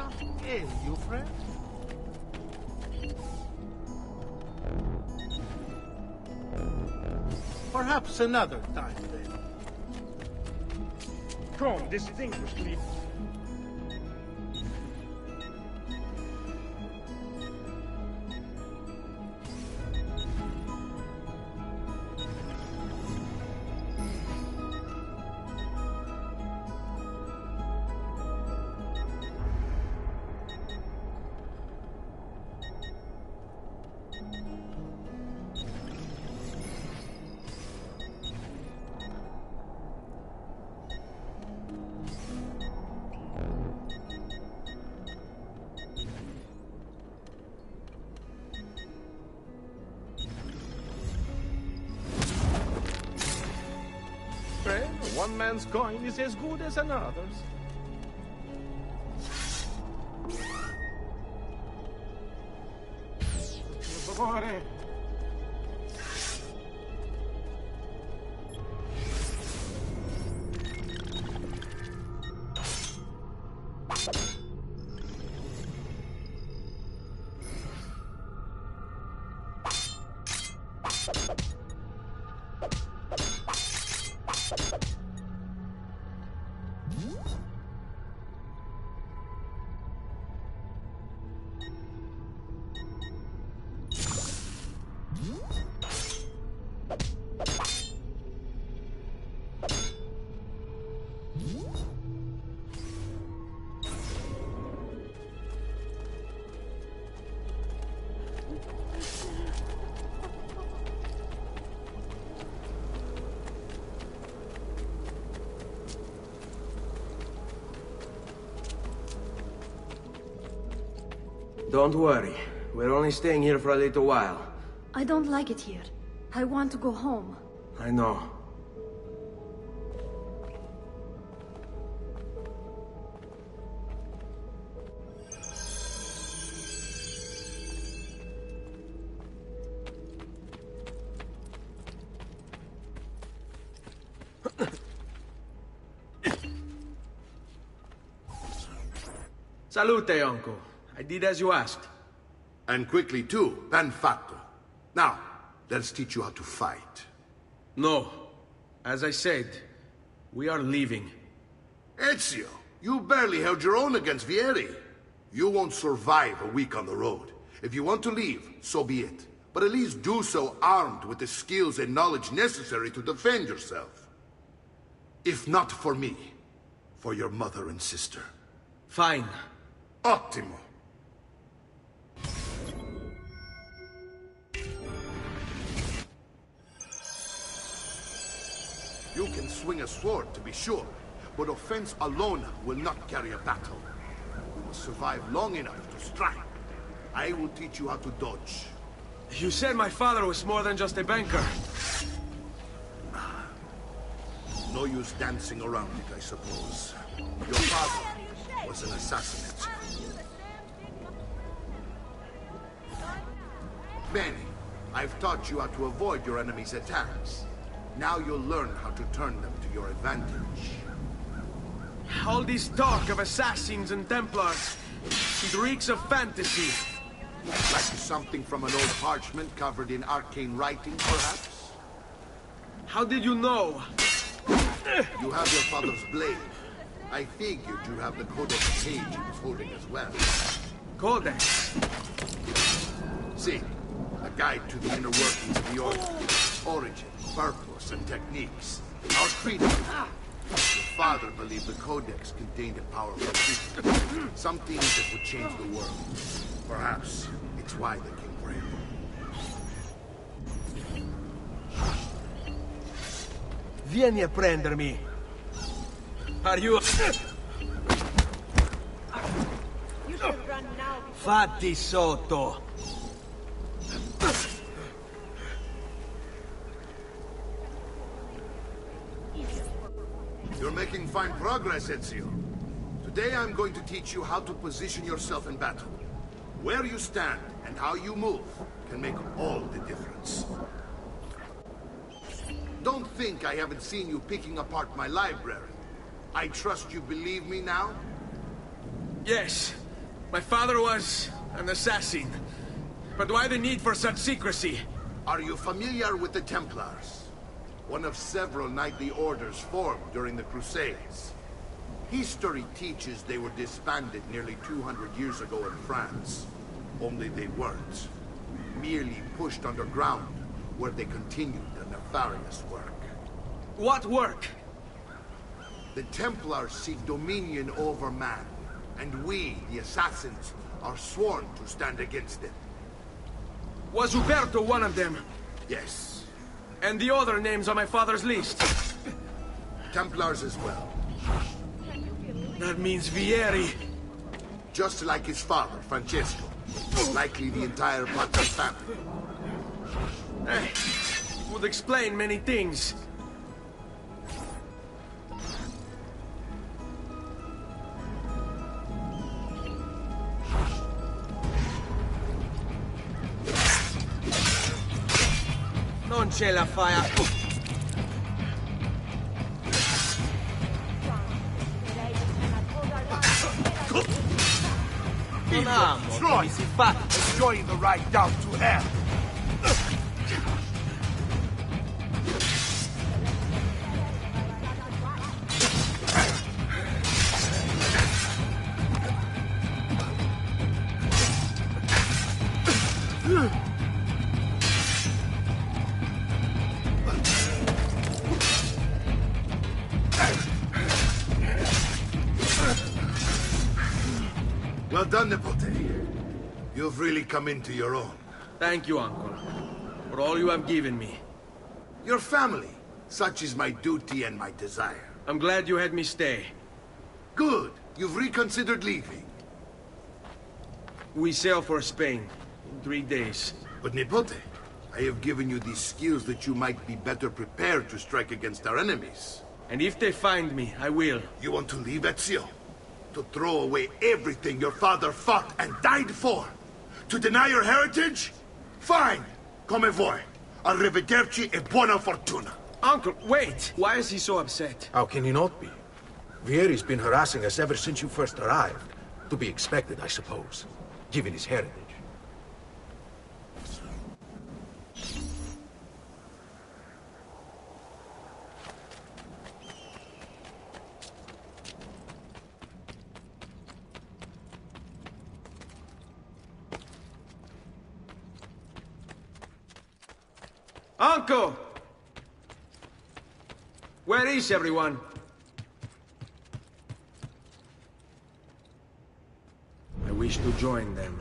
something ail you, friend? Perhaps another time, then. Come, distinguished me. One man's coin is as good as another's. Don't worry. We're only staying here for a little while. I don't like it here. I want to go home. I know. Salute, uncle. I did as you asked. And quickly too, ben fatto. Now, let's teach you how to fight. No. As I said, we are leaving. Ezio, you barely held your own against Vieri. You won't survive a week on the road. If you want to leave, so be it. But at least do so armed with the skills and knowledge necessary to defend yourself. If not for me, for your mother and sister. Fine. Ottimo. You can swing a sword, to be sure, but offense alone will not carry a battle. You must survive long enough to strike. I will teach you how to dodge. You said my father was more than just a banker. No use dancing around it, I suppose. Your father was an assassin. Bene, I've taught you how to avoid your enemy's attacks. Now you'll learn how to turn them to your advantage. All this talk of assassins and Templars, it reeks of fantasy. Like something from an old parchment covered in arcane writing, perhaps? How did you know? You have your father's blade. I figured you have the Codex page he was holding as well. Codex? See, a guide to the inner workings of the Order. Origin, purpose, and techniques. Our credo. Your father believed the Codex contained a powerful secret. Something that would change the world. Perhaps it's why they came for him. Vieni a prendermi. Are you... Fatti sotto. You're making fine progress, Ezio. Today I'm going to teach you how to position yourself in battle. Where you stand and how you move can make all the difference. Don't think I haven't seen you picking apart my library. I trust you believe me now? Yes, My father was an assassin. But why the need for such secrecy? Are you familiar with the Templars? One of several knightly orders formed during the Crusades. History teaches they were disbanded nearly 200 years ago in France. Only they weren't. Merely pushed underground, where they continued their nefarious work. What work? The Templars seek dominion over man, and we, the assassins, are sworn to stand against them. Was Uberto one of them? Yes. And the other names on my father's list? Templars as well. That means Vieri. Just like his father, Francesco. Likely the entire Pazzi family. Hey, would explain many things. Non ce la fai a... Non amo, come si fa? Enjoying the ride down to hell. Well done, Nipote. You've really come into your own. Thank you, Uncle, for all you have given me. Your family. Such is my duty and my desire. I'm glad you had me stay. Good. You've reconsidered leaving. We sail for Spain in 3 days. But Nipote, I have given you these skills that you might be better prepared to strike against our enemies. And if they find me, I will. You want to leave Ezio? To throw away everything your father fought and died for? To deny your heritage? Fine. Come vuoi. Arrivederci e buona fortuna. Uncle, wait! Why is he so upset? How can he not be? Vieri's been harassing us ever since you first arrived. To be expected, I suppose, given his heritage. Uncle! Where is everyone? I wish to join them.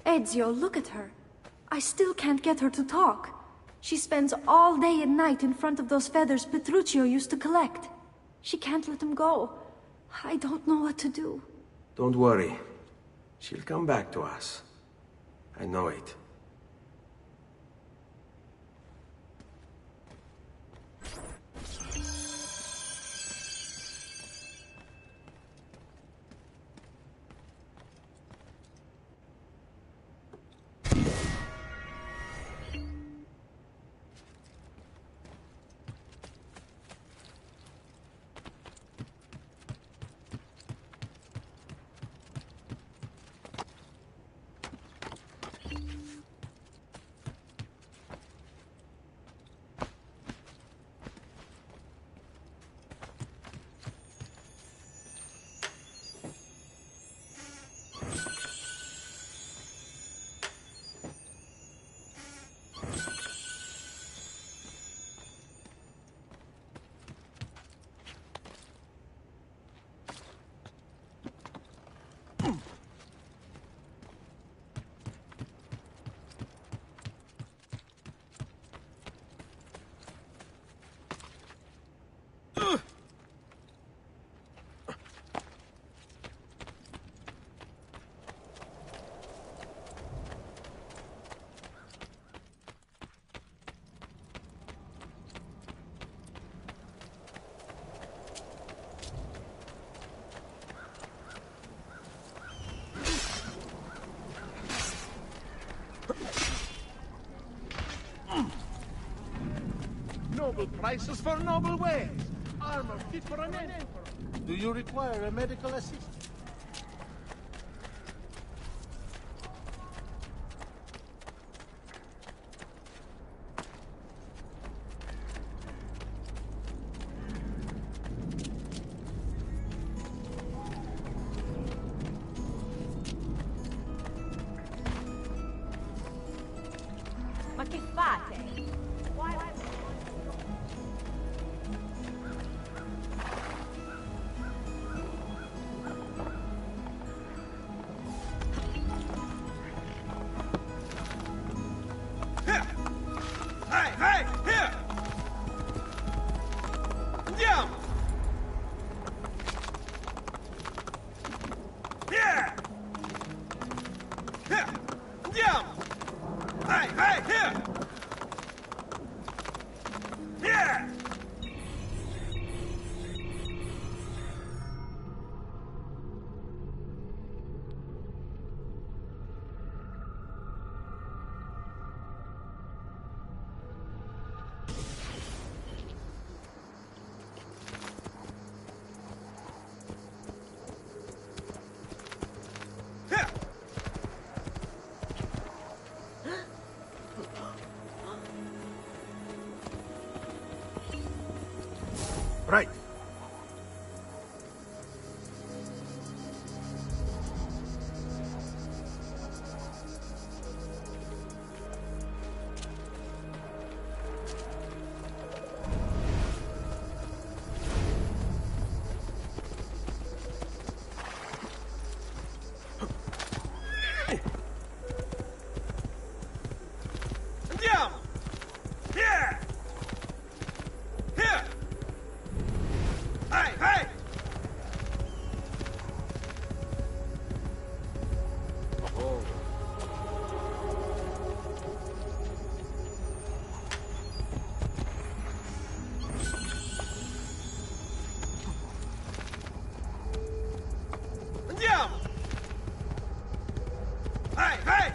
Ezio, look at her. I still can't get her to talk. She spends all day and night in front of those feathers Petruchio used to collect. She can't let them go. I don't know what to do. Don't worry. She'll come back to us. I know it. Noble prices for noble wares. Armor fit for an emperor. Do you require a medical assistant? Ma che fate? Right. Andiamo! Here! Here! Hey, hey! Andiamo! Hey, hey!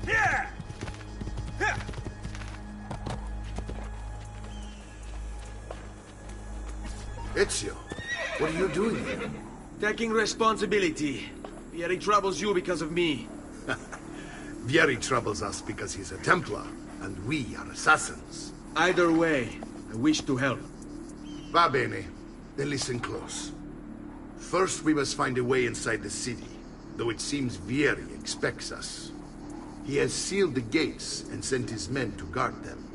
Yeah! Yeah! Ezio, what are you doing here? Taking responsibility. Vieri troubles you because of me. Vieri troubles us because he's a Templar, and we are assassins. Either way, I wish to help. Va bene. Then listen close. First, we must find a way inside the city, though it seems Vieri expects us. He has sealed the gates and sent his men to guard them.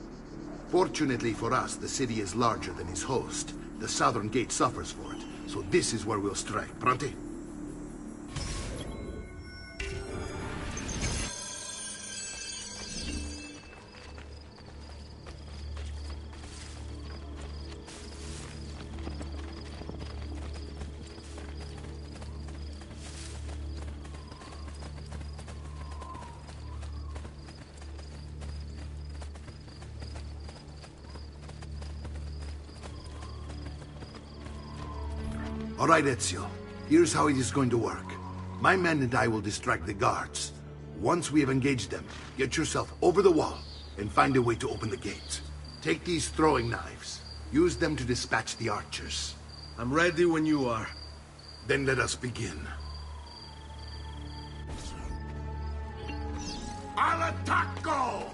Fortunately for us, the city is larger than his host. The southern gate suffers for it, so this is where we'll strike. Pronti? All right, Ezio. Here's how it is going to work. My men and I will distract the guards. Once we have engaged them, get yourself over the wall and find a way to open the gate. Take these throwing knives. Use them to dispatch the archers. I'm ready when you are. Then let us begin. Al attacco!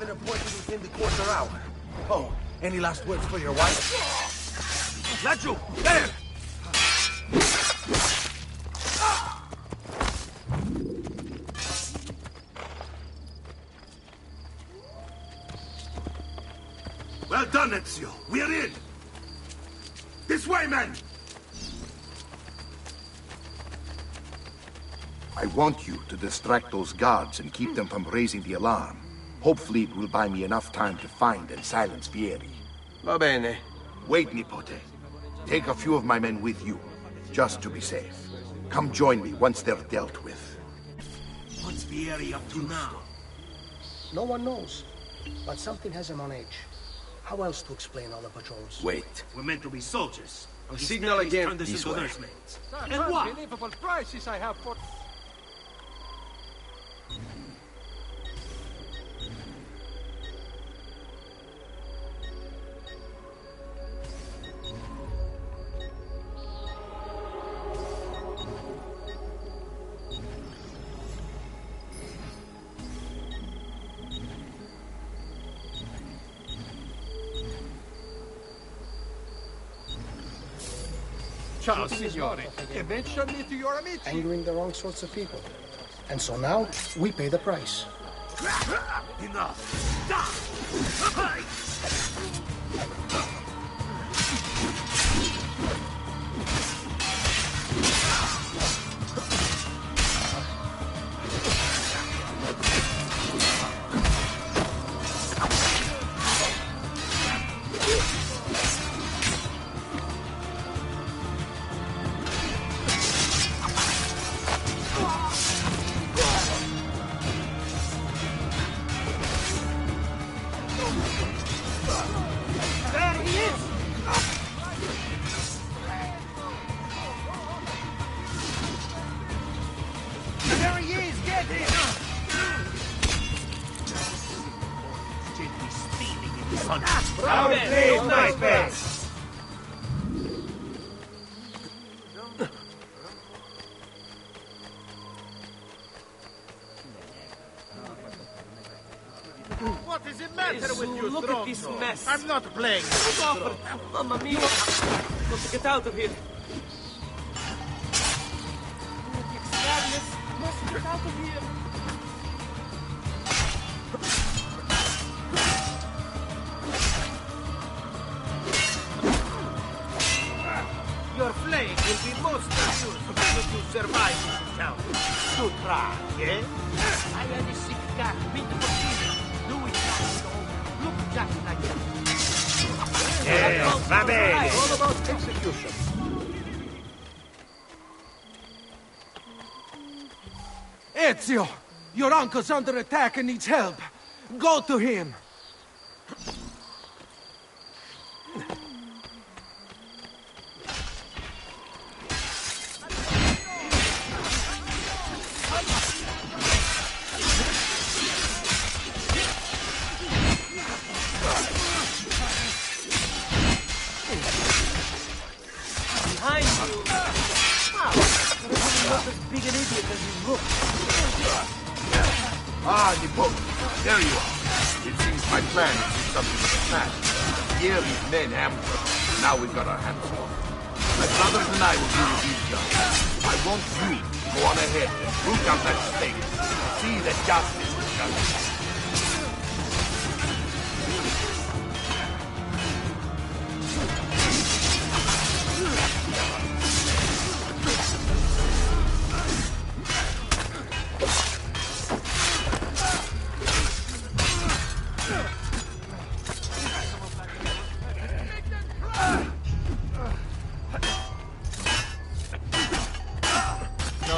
have an appointment within the quarter hour. Oh, any last words for your wife? Lachu, there! Well done, Ezio. We're in. This way, men! I want you to distract those guards and keep them from raising the alarm. Hopefully it will buy me enough time to find and silence Vieri. Va bene. Wait, Nipote. Take a few of my men with you, just to be safe. Come join me once they're dealt with. What's Vieri up to now? No one knows, but something has him on edge. How else to explain all the patrols? Wait. We're meant to be soldiers. Signal again. Turn this This into way. nursemaids. And what? Unbelievable prices I have for... Ciao, signore. Eventually to your amici. Angering the wrong sorts of people. And so now, we pay the price. Enough. Stop! There he is! There he is! Get him! Gently stealing in the sun. Bravo, please, nice best. What is the matter with you, Look at this Stronzo? mess. I'm not playing. Mamma mia! Got to get out of here. Madness! Must get out of here. Your flame will be most useful if you survive this encounter. To try, eh? I had a sick cat, meet the potato. Do it, look just like that. Va bene. All about execution. Ezio, your uncle's under attack and needs help. Go to him. Behind you! Wow! You're really not as big an idiot as you look. Ah, Nipote. There you are. It seems my plan is to do something with the smash. Vieri's men ambushed. Now we've got our hands full. My brothers and I will deal with these guys. I want you to go on ahead and root out that stake. See that justice is done.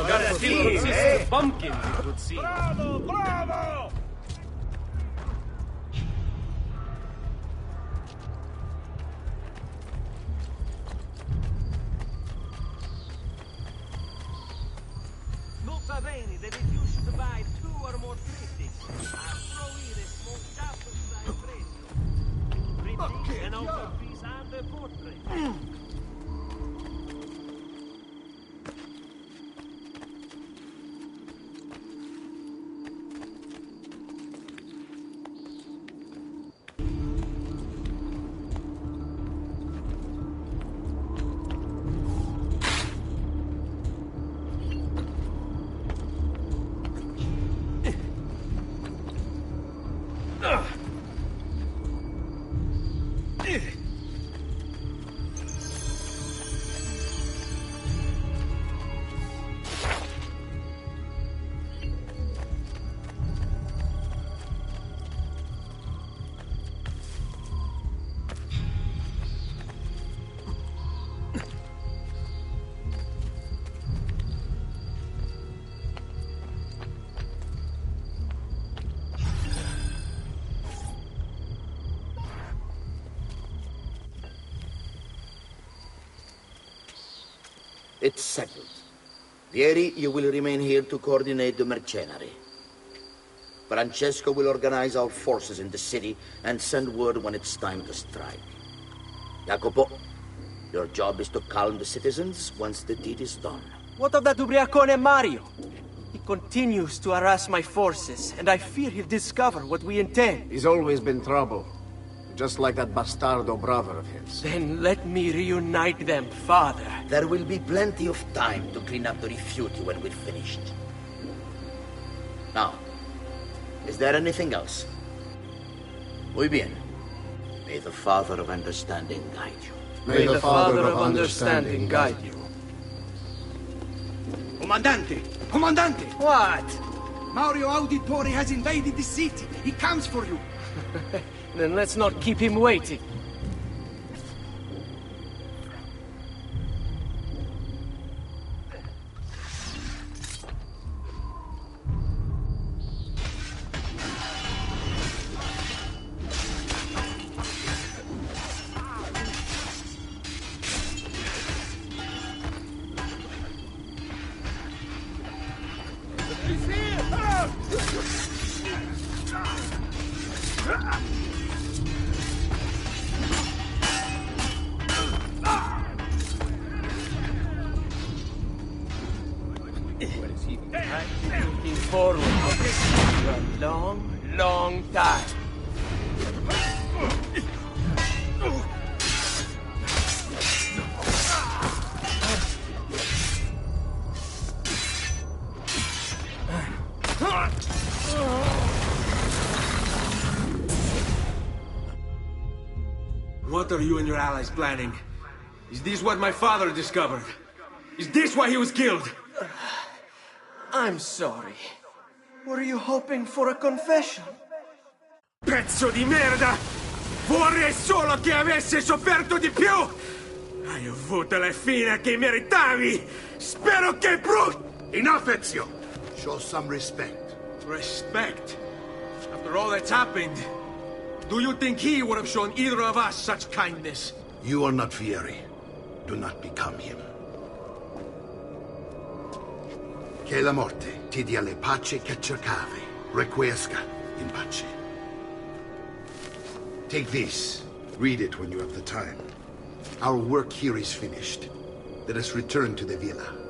That team consists of bumpkins, it would seem. Bravo, bravo! Multa bene that if you survive 2 or more critics, I'll throw in a small Japanese premium. Printing an open piece and a portrait. It's settled. Vieri, you will remain here to coordinate the mercenary. Francesco will organize our forces in the city and send word when it's time to strike. Jacopo, your job is to calm the citizens once the deed is done. What of that Ubriacone Mario? He continues to harass my forces, and I fear he'll discover what we intend. He's always been trouble. Just like that bastardo brother of his. Then let me reunite them, father. There will be plenty of time to clean up the refuge when we're finished. Now, is there anything else? Muy bien. May the Father of Understanding guide you. May the Father of Understanding guide you. Comandante! Comandante! What? Mario Auditore has invaded the city. He comes for you. Then let's not keep him waiting. Looking forward to this for a long, long time. What are you and your allies planning? Is this what my father discovered? Is this why he was killed? I'm sorry. Were you hoping for a confession? Pezzo di merda! Vorrei solo che avesse sofferto di più! Hai avuto la fine che meritavi! Spero che Enough, Ezio! Show some respect. Respect? After all that's happened, do you think he would have shown either of us such kindness? You are not Fieri. Do not become him. Che la morte ti dia le pace che cercavi. Requiesca in pace. Take this. Read it when you have the time. Our work here is finished. Let us return to the villa.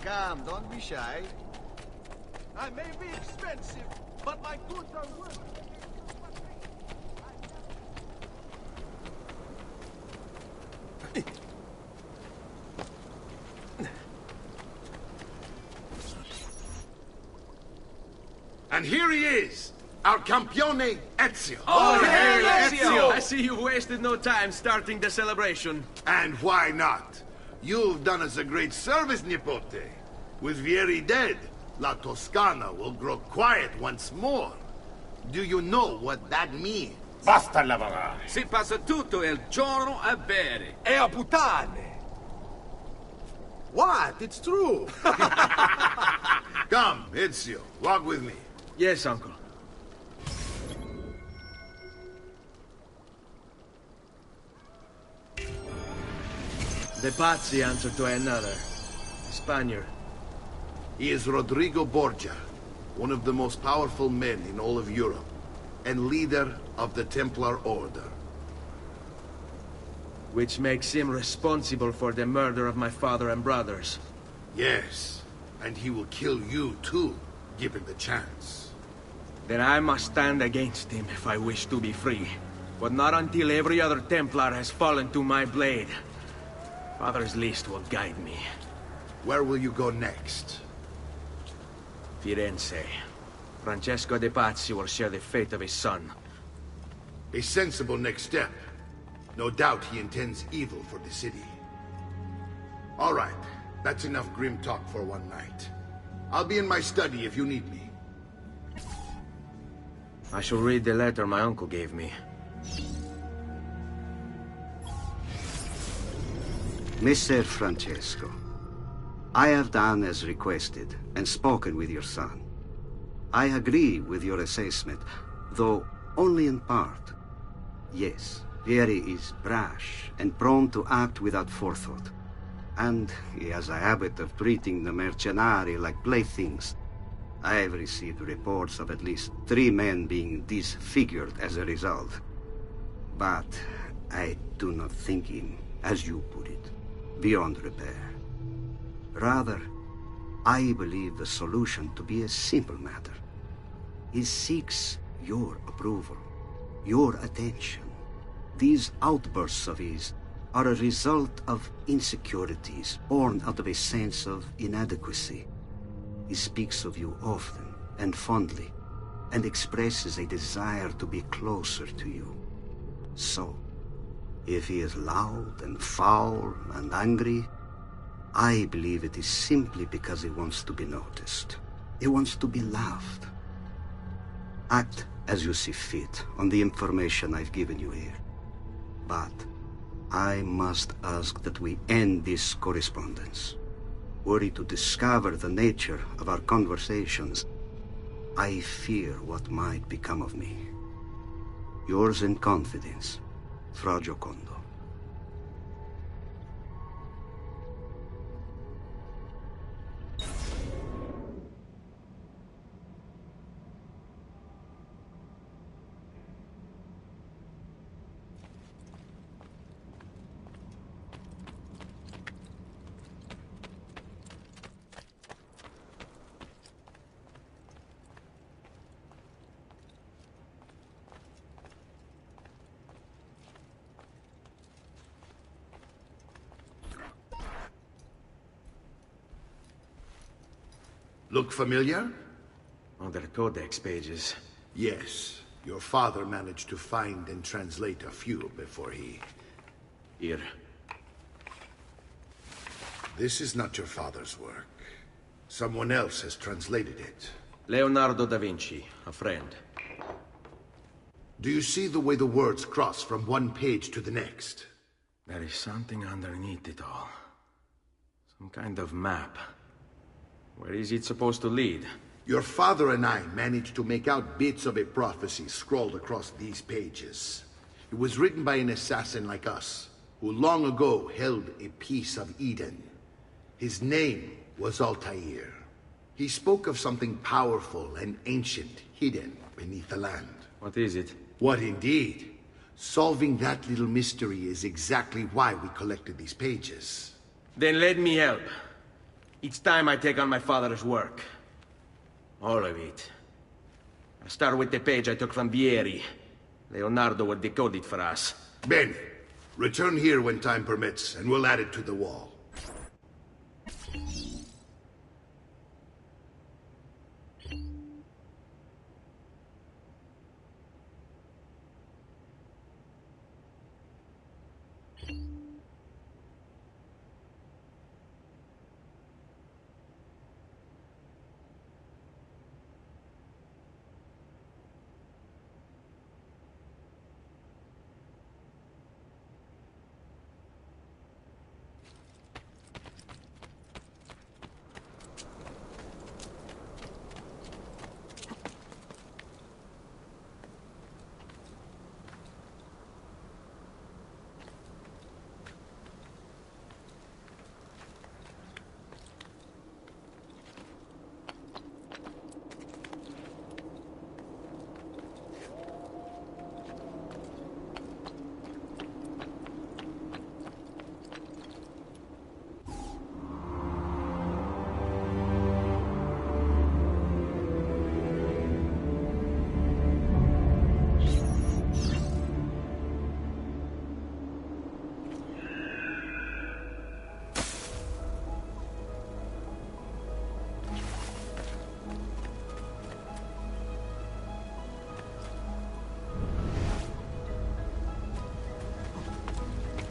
Come, don't be shy. I may be expensive, but my goods are worth it. And here he is, our campione Ezio. Oh, hey, Ezio! I see you wasted no time starting the celebration. And why not? You've done us a great service, Nipote. With Vieri dead, La Toscana will grow quiet once more. Do you know what that means? Basta lavorare. Si passa tutto il giorno a bere. E a puttane. What? It's true. Come, Ezio, walk with me. Yes, uncle. The Pazzi answer to another. Spaniard. He is Rodrigo Borgia, one of the most powerful men in all of Europe, and leader of the Templar Order. Which makes him responsible for the murder of my father and brothers. Yes, and he will kill you too, given the chance. Then I must stand against him if I wish to be free. But not until every other Templar has fallen to my blade. Father's list will guide me. Where will you go next? Firenze. Francesco de Pazzi will share the fate of his son. A sensible next step. No doubt he intends evil for the city. All right, that's enough grim talk for one night. I'll be in my study if you need me. I shall read the letter my uncle gave me. Messer Francesco, I have done as requested and spoken with your son. I agree with your assessment, though only in part. Yes, Vieri is brash and prone to act without forethought. And he has a habit of treating the mercenari like playthings. I have received reports of at least 3 men being disfigured as a result. But I do not think him, as you put it, beyond repair. Rather, I believe the solution to be a simple matter. He seeks your approval, your attention. These outbursts of his are a result of insecurities born out of a sense of inadequacy. He speaks of you often and fondly, and expresses a desire to be closer to you. So, if he is loud and foul and angry, I believe it is simply because he wants to be noticed. He wants to be loved. Act as you see fit on the information I've given you here. But I must ask that we end this correspondence. Were he to discover the nature of our conversations, I fear what might become of me. Yours in confidence, Fra Giocondo. Look familiar? On their codex pages. Yes. Your father managed to find and translate a few before he... Here. This is not your father's work. Someone else has translated it. Leonardo da Vinci, a friend. Do you see the way the words cross from one page to the next? There is something underneath it all. Some kind of map. Where is it supposed to lead? Your father and I managed to make out bits of a prophecy scrawled across these pages. It was written by an assassin like us, who long ago held a piece of Eden. His name was Altair. He spoke of something powerful and ancient hidden beneath the land. What is it? What indeed? Solving that little mystery is exactly why we collected these pages. Then let me help. It's time I take on my father's work. All of it. I'll start with the page I took from Vieri. Leonardo will decode it for us. Bene. Return here when time permits, and we'll add it to the wall.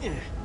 Yeah.